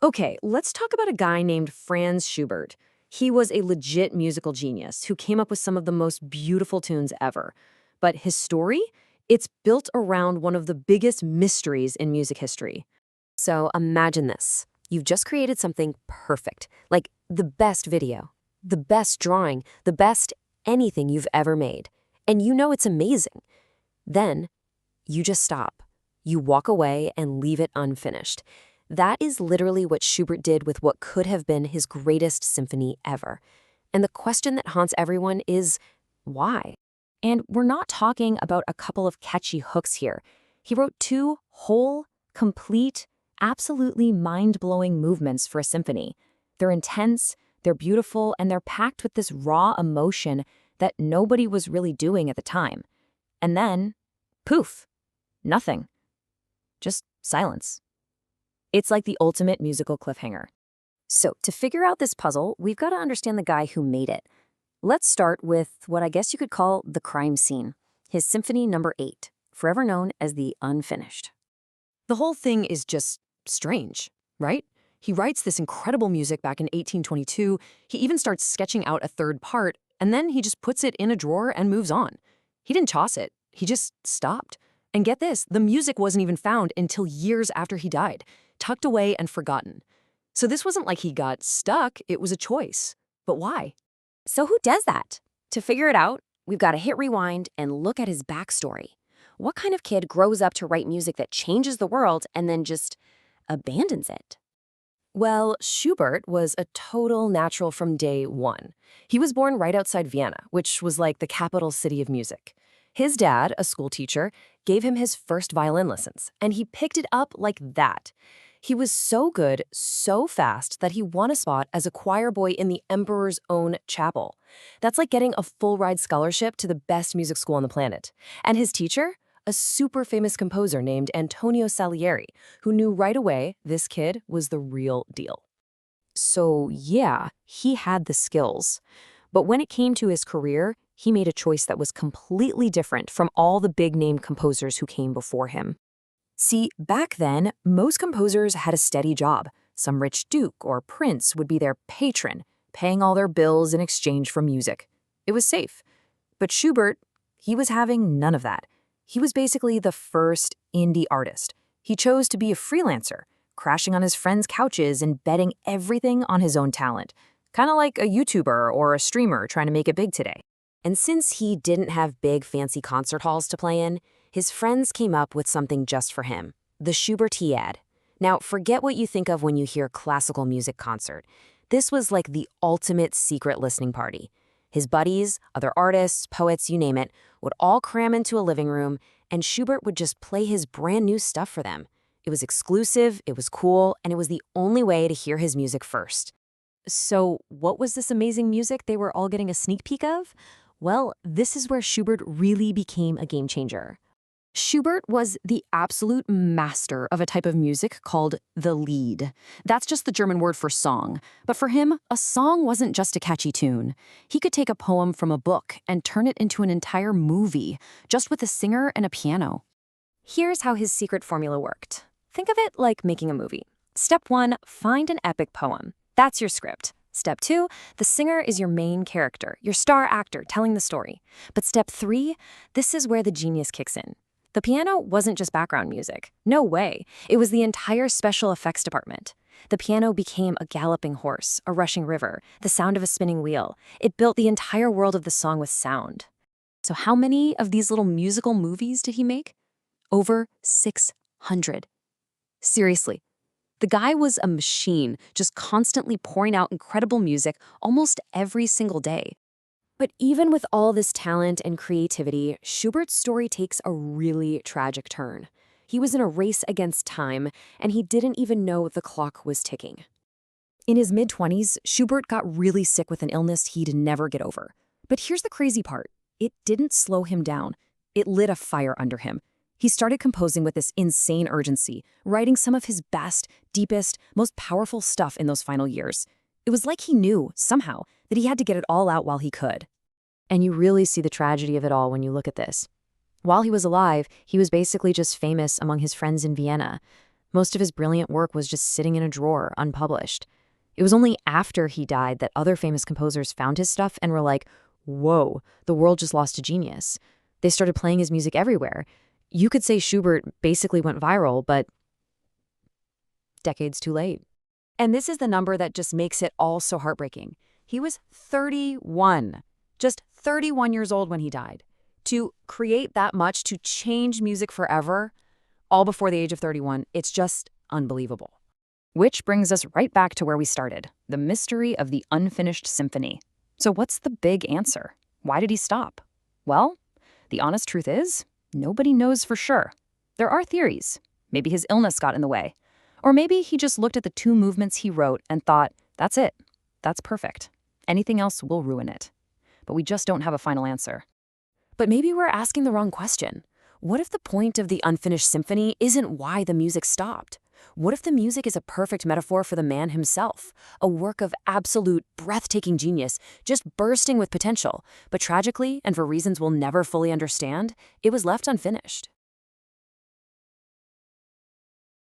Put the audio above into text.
Okay, let's talk about a guy named Franz Schubert. He was a legit musical genius who came up with some of the most beautiful tunes ever. But his story? It's built around one of the biggest mysteries in music history. So imagine this. You've just created something perfect, like the best video, the best drawing, the best anything you've ever made. And you know it's amazing. Then you just stop. You walk away and leave it unfinished. That is literally what Schubert did with what could have been his greatest symphony ever. And the question that haunts everyone is, why? And we're not talking about a couple of catchy hooks here. He wrote two whole, complete, absolutely mind-blowing movements for a symphony. They're intense, they're beautiful, and they're packed with this raw emotion that nobody was really doing at the time. And then, poof, nothing. Just silence. It's like the ultimate musical cliffhanger. So, to figure out this puzzle, we've got to understand the guy who made it. Let's start with what I guess you could call the crime scene, his Symphony No. 8, forever known as the Unfinished. The whole thing is just strange, right? He writes this incredible music back in 1822, he even starts sketching out a third part, and then he just puts it in a drawer and moves on. He didn't toss it, he just stopped. And get this, the music wasn't even found until years after he died, tucked away and forgotten. So this wasn't like he got stuck, it was a choice. But why? So who does that? To figure it out, we've got to hit rewind and look at his backstory. What kind of kid grows up to write music that changes the world and then just abandons it? Well, Schubert was a total natural from day one. He was born right outside Vienna, which was like the capital city of music. His dad, a school teacher, gave him his first violin lessons, and he picked it up like that. He was so good, so fast, that he won a spot as a choir boy in the emperor's own chapel. That's like getting a full-ride scholarship to the best music school on the planet. And his teacher? A super famous composer named Antonio Salieri, who knew right away this kid was the real deal. So yeah, he had the skills. But when it came to his career, he made a choice that was completely different from all the big-name composers who came before him. See, back then, most composers had a steady job. Some rich duke or prince would be their patron, paying all their bills in exchange for music. It was safe. But Schubert, he was having none of that. He was basically the first indie artist. He chose to be a freelancer, crashing on his friends' couches and betting everything on his own talent. Kind of like a YouTuber or a streamer trying to make it big today. And since he didn't have big fancy concert halls to play in, his friends came up with something just for him, the Schubertiad. Now, forget what you think of when you hear classical music concert. This was like the ultimate secret listening party. His buddies, other artists, poets, you name it, would all cram into a living room, and Schubert would just play his brand new stuff for them. It was exclusive, it was cool, and it was the only way to hear his music first. So, what was this amazing music they were all getting a sneak peek of? Well, this is where Schubert really became a game changer. Schubert was the absolute master of a type of music called the Lied. That's just the German word for song. But for him, a song wasn't just a catchy tune. He could take a poem from a book and turn it into an entire movie, just with a singer and a piano. Here's how his secret formula worked. Think of it like making a movie. Step 1, find an epic poem. That's your script. Step 2, the singer is your main character, your star actor telling the story. But step 3, this is where the genius kicks in. The piano wasn't just background music. No way. It was the entire special effects department. The piano became a galloping horse, a rushing river, the sound of a spinning wheel. It built the entire world of the song with sound. So how many of these little musical movies did he make? Over 600. Seriously. The guy was a machine, just constantly pouring out incredible music almost every single day. But even with all this talent and creativity, Schubert's story takes a really tragic turn. He was in a race against time, and he didn't even know the clock was ticking. In his mid-20s, Schubert got really sick with an illness he'd never get over. But here's the crazy part. It didn't slow him down. It lit a fire under him. He started composing with this insane urgency, writing some of his best, deepest, most powerful stuff in those final years. It was like he knew, somehow, that he had to get it all out while he could. And you really see the tragedy of it all when you look at this. While he was alive, he was basically just famous among his friends in Vienna. Most of his brilliant work was just sitting in a drawer, unpublished. It was only after he died that other famous composers found his stuff and were like, whoa, the world just lost a genius. They started playing his music everywhere. You could say Schubert basically went viral, but decades too late. And this is the number that just makes it all so heartbreaking. He was 31, just 31 years old when he died. To create that much, to change music forever, all before the age of 31, it's just unbelievable. Which brings us right back to where we started, the mystery of the unfinished symphony. So what's the big answer? Why did he stop? Well, the honest truth is, nobody knows for sure. There are theories. Maybe his illness got in the way. Or maybe he just looked at the 2 movements he wrote and thought, that's it. That's perfect. Anything else will ruin it. But we just don't have a final answer. But maybe we're asking the wrong question. What if the point of the unfinished symphony isn't why the music stopped? What if the music is a perfect metaphor for the man himself? A work of absolute, breathtaking genius, just bursting with potential. But tragically, and for reasons we'll never fully understand, it was left unfinished.